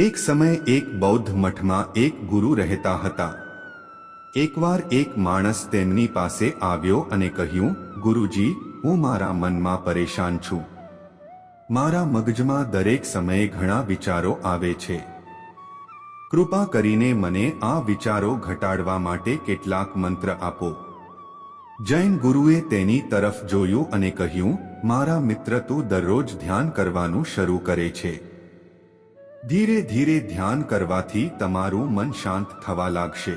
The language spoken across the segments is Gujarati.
એક સમય એક બૌદ્ધ મઠમાં એક ગુરુ રહેતા હતા. એકવાર એક માણસ તેમની પાસે આવ્યો અને કહ્યું, ગુરુજી, હું મારા મનમાં પરેશાન છું. મારા મગજમાં દરેક સમયે ઘણા વિચારો આવે છે. કૃપા કરીને મને આ વિચારો ઘટાડવા માટે કેટલાક મંત્ર આપો. જૈન ગુરુએ તેની તરફ જોયું અને કહ્યું, મારા મિત્ર, તું દરરોજ ધ્યાન કરવાનું શરૂ કરે છે. ધીરે ધીરે ધ્યાન કરવાથી તમારું મન શાંત થવા લાગશે.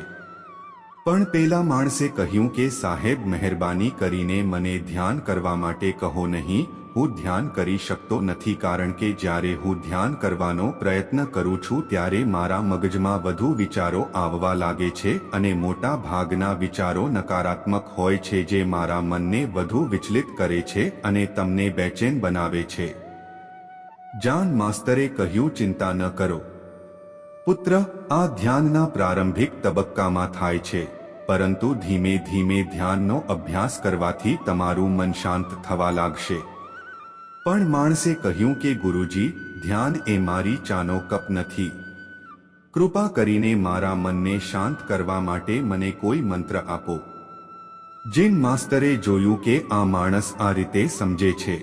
પણ પેલા માણસે કહ્યું કે સાહેબ, મહેરબાની કરીને મને ધ્યાન કરવા માટે કહો નહીં. હું ધ્યાન કરી શકતો નથી, કારણ કે જ્યારે હું ધ્યાન કરવાનો પ્રયત્ન કરું છું ત્યારે મારા મગજમાં વધુ વિચારો આવવા લાગે છે અને મોટા ભાગના વિચારો નકારાત્મક હોય છે, જે મારા મનને વધુ વિચલિત કરે છે અને તમને બેચેન બનાવે છે. જાન માસ્તરે કહ્યું, ચિંતા ન કરો પુત્ર, આ ધ્યાનના પ્રારંભિક તબક્કામાં થાય છે, પરંતુ ધીમે ધીમે ધ્યાનનો અભ્યાસ કરવાથી તમારું મન શાંત થવા લાગશે. પણ માણસે કહ્યું કે ગુરુજી, ધ્યાન એ મારી ચાનો કપ નથી. કૃપા કરીને મારા મનને શાંત કરવા માટે મને કોઈ મંત્ર આપો. જૈન માસ્તરે જોયું કે આ માણસ આ રીતે સમજે છે.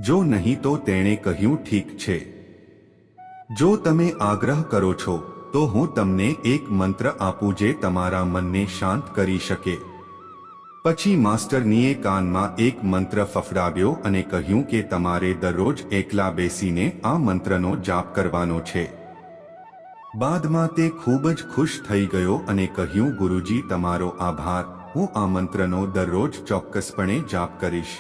જો નહીં તો તેણે કહ્યું, ઠીક છે, જો તમે આગ્રહ કરો છો તો હું તમને એક મંત્ર આપું જે તમારા મનને શાંત કરી શકે. પછી માસ્ટરનીએ કાનમાં એક મંત્ર ફફડાવ્યો અને કહ્યું કે તમારે દરરોજ એકલા બેસીને આ મંત્રનો જાપ કરવાનો છે. બાદમાં તે ખૂબ જ ખુશ થઈ ગયો અને કહ્યું, ગુરુજી, તમારો આભાર, હું આ મંત્રનો દરરોજ ચોક્કસપણે જાપ કરીશ.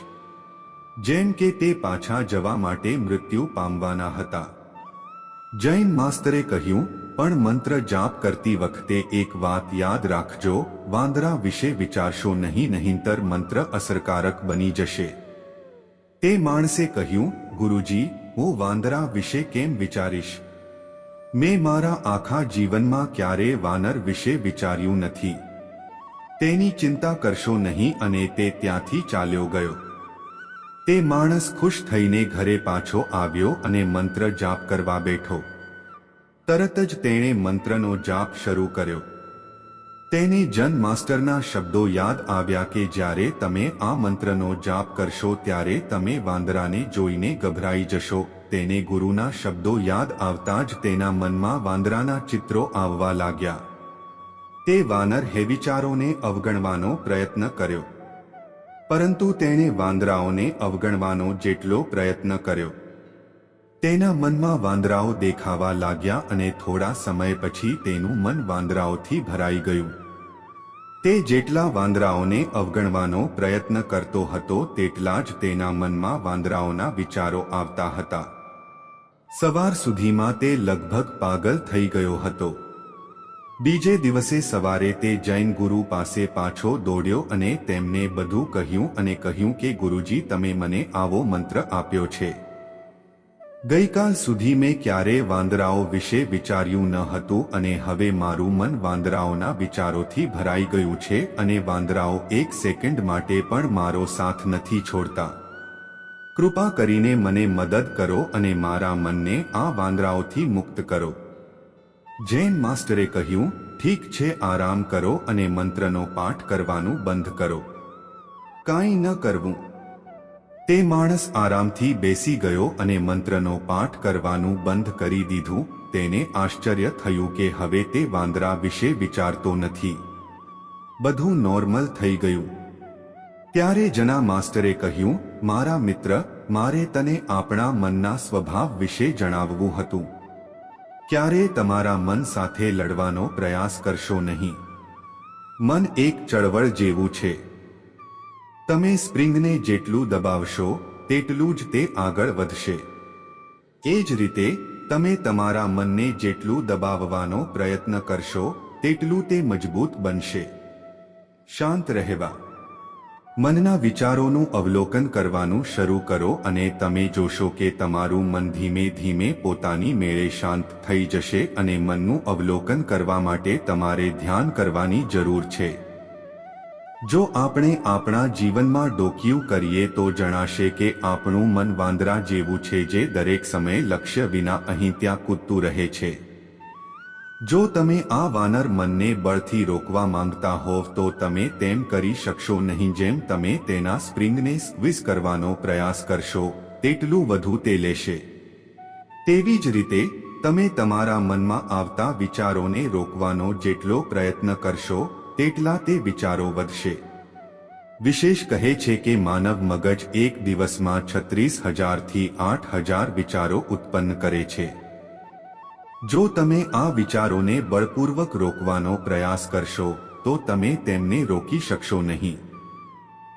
જેમ કે તે પાછા જવા માટે મૃત્યુ પામવાના હતા. જૈન માસ્તરે કહ્યું, પણ મંત્ર જાપ કરતી વખતે એક વાત યાદ રાખજો, વાંદરા વિશે વિચારશો નહીં, નહીંતર મંત્ર અસરકારક બની જશે. તે માણસે કહ્યું, ગુરુજી, હું વાંદરા વિશે કેમ વિચારીશ? મેં મારા આખા જીવનમાં ક્યારેય વાનર વિશે વિચાર્યું નથી. તેની ચિંતા કરશો નહીં, અને તે ત્યાંથી ચાલ્યો ગયો. તે માણસ ખુશ થઈને ઘરે પાછો આવ્યો અને મંત્ર જાપ કરવા બેઠો. તરત જ તેણે મંત્રનો જાપ શરૂ કર્યો. તેને જન માસ્ટરના શબ્દો યાદ આવ્યા કે જ્યારે તમે આ મંત્રનો જાપ કરશો ત્યારે તમે વાંદરાને જોઈને ગભરાઈ જશો. તેને ગુરુના શબ્દો યાદ આવતા જ તેના મનમાં વાંદરાના ચિત્રો આવવા લાગ્યા. તે વાનર હે વિચારોને અવગણવાનો પ્રયત્ન કર્યો, પરંતુ તેણે વાંદરાઓને અવગણવાનો જેટલો પ્રયત્ન કર્યો, તેના મનમાં વાંદરાઓ દેખાવા લાગ્યા અને થોડા સમય પછી તેનું મન વાંદરાઓથી ભરાઈ ગયું. તે જેટલા વાંદરાઓને અવગણવાનો પ્રયત્ન કરતો હતો તેટલા જ તેના મનમાં વાંદરાઓના વિચારો આવતા હતા. સવાર સુધીમાં તે લગભગ પાગલ થઈ ગયો હતો. બીજે દિવસે સવારે તે જૈન ગુરુ પાસે પાછો દોડ્યો અને તેમને બધું કહ્યું અને કહ્યું કે ગુરુજી, તમે મને આવો મંત્ર આપ્યો છે. ગઈકાલ સુધી મેં ક્યારેય વાંદરાઓ વિશે વિચાર્યું ન હતું અને હવે મારું મન વાંદરાઓના વિચારોથી ભરાઈ ગયું છે અને વાંદરાઓ એક સેકન્ડ માટે પણ મારો સાથ નથી છોડતા. કૃપા કરીને મને મદદ કરો અને મારા મનને આ વાંદરાઓથી મુક્ત કરો. જૈન માસ્ટરે કહ્યું, ઠીક છે, આરામ કરો અને મંત્રનો પાઠ કરવાનું બંધ કરો. કાંઈ ન કરવું. તે માણસ આરામથી બેસી ગયો અને મંત્રનો પાઠ કરવાનું બંધ કરી દીધું. તેને આશ્ચર્ય થયું કે હવે તે વાંદરા વિશે વિચારતો નથી. બધું નોર્મલ થઈ ગયું. ત્યારે જના માસ્ટરે કહ્યું, મારા મિત્ર, મારે તને આપણા મનના સ્વભાવ વિશે જણાવવું હતું. ક્યારેય તમારા મન સાથે લડવાનો પ્રયાસ કરશો નહીં. મન એક ચળવળ જેવું છે. તમે સ્પ્રિંગને જેટલું દબાવશો તેટલું જ તે આગળ વધશે. એ જ રીતે તમે તમારા મનને જેટલું દબાવવાનો પ્રયત્ન કરશો તેટલું તે મજબૂત બનશે. શાંત રહેવા. મનના વિચારોનું અવલોકન કરવાનું શરૂ કરો અને તમે જોશો કે તમારું મન ધીમે ધીમે પોતાની મેળે શાંત થઈ જશે અને મનનું અવલોકન કરવા માટે તમારે ધ્યાન કરવાની જરૂર છે. જો આપણે આપણા જીવનમાં ડોકિયું કરીએ તો જણાશે કે આપણું મન વાંદરા જેવું છે જે દરેક સમયે લક્ષ્ય વિના અહીં ત્યાં કૂદતું રહે છે. જો તમે આ વાનર મનને બળથી રોકવા માંગતા હોવ તો તમે તેમ કરી શકશો નહીં. જેમ તમે તેના સ્પ્રિંગને સ્ક્વીઝ કરવાનો પ્રયાસ કરશો તેટલું વધુ તે લેશે. તેવી જ રીતે તમે તમારા મનમાં આવતા વિચારોને રોકવાનો જેટલો પ્રયત્ન કરશો તેટલા તે વિચારો વધશે. વિશેષ કહે છે કે માનવ મગજ એક દિવસમાં 36,000 થી 8,000 વિચારો ઉત્પન્ન કરે છે. જો તમે આ વિચારોને બળપૂર્વક રોકવાનો પ્રયાસ કરશો તો તમે તેમને રોકી શકશો નહીં.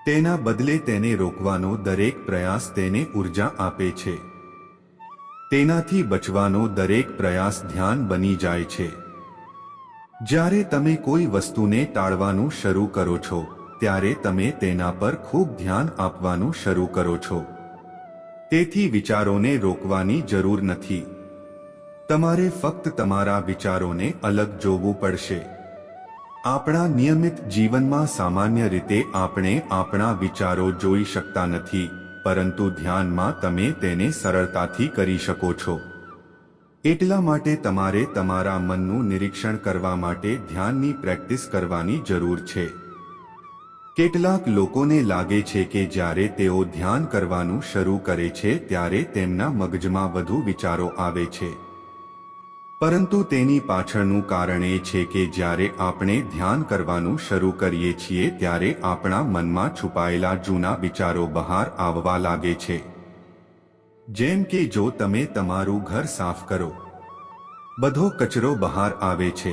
તેના બદલે તેને રોકવાનો દરેક પ્રયાસ તેને ઉર્જા આપે છે. તેનાથી બચવાનો દરેક પ્રયાસ ધ્યાન બની જાય છે. જ્યારે તમે કોઈ વસ્તુને ટાળવાનું શરૂ કરો છો ત્યારે તમે તેના પર ખૂબ ધ્યાન આપવાનું શરૂ કરો છો. તેથી વિચારોને રોકવાની જરૂર નથી. તમારે ફક્ત તમારા વિચારોને અલગ જોવું પડશે. આપણા નિયમિત જીવનમાં સામાન્ય રીતે આપણે આપણા વિચારો જોઈ શકતા નથી, પરંતુ ધ્યાનમાં તમે તેને સરળતાથી કરી શકો છો. એટલા માટે તમારે તમારા મનનું નિરીક્ષણ કરવા માટે ધ્યાનની પ્રેક્ટિસ કરવાની જરૂર છે. કેટલાક લોકોને લાગે છે કે જ્યારે તેઓ ધ્યાન કરવાનું શરૂ કરે છે ત્યારે તેમના મગજમાં વધુ વિચારો આવે છે. પરંતુ તેની પાછળનું કારણ એ છે કે જ્યારે આપણે ધ્યાન કરવાનું શરૂ કરીએ છીએ ત્યારે આપણા મનમાં છુપાયેલા જૂના વિચારો બહાર આવવા લાગે છે. જેમ કે જો તમે તમારું ઘર સાફ કરો, બધો કચરો બહાર આવે છે.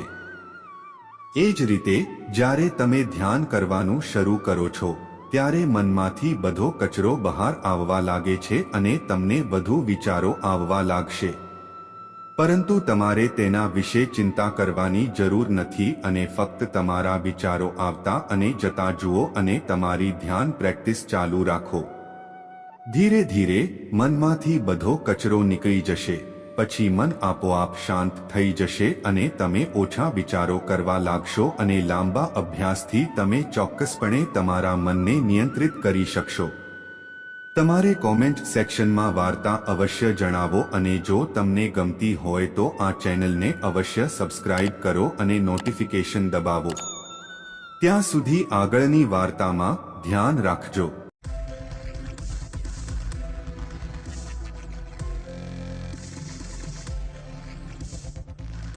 એ જ રીતે જ્યારે તમે ધ્યાન કરવાનું શરૂ કરો છો ત્યારે મનમાંથી બધો કચરો બહાર આવવા લાગે છે અને તમને વધુ વિચારો આવવા લાગશે. પરંતુ તમારે તેના વિશે ચિંતા કરવાની જરૂર નથી અને ફક્ત તમારા વિચારો આવતા અને જતા જુઓ અને તમારી ધ્યાન પ્રેક્ટિસ ચાલુ રાખો. ધીરે ધીરે મનમાંથી બધો કચરો નીકળી જશે. પછી મન આપોઆપ શાંત થઈ જશે અને તમે ઓછા વિચારો કરવા લાગશો અને લાંબા અભ્યાસથી તમે ચોક્કસપણે તમારા મનને નિયંત્રિત કરી શકશો. તમારે કોમેન્ટ સેક્શનમાં વાર્તા અવશ્ય જણાવો અને જો તમને ગમતી હોય તો આ ચેનલને અવશ્ય સબસ્ક્રાઇબ કરો અને નોટિફિકેશન દબાવો. ત્યાં સુધી આગળની વાર્તામાં ધ્યાન રાખજો.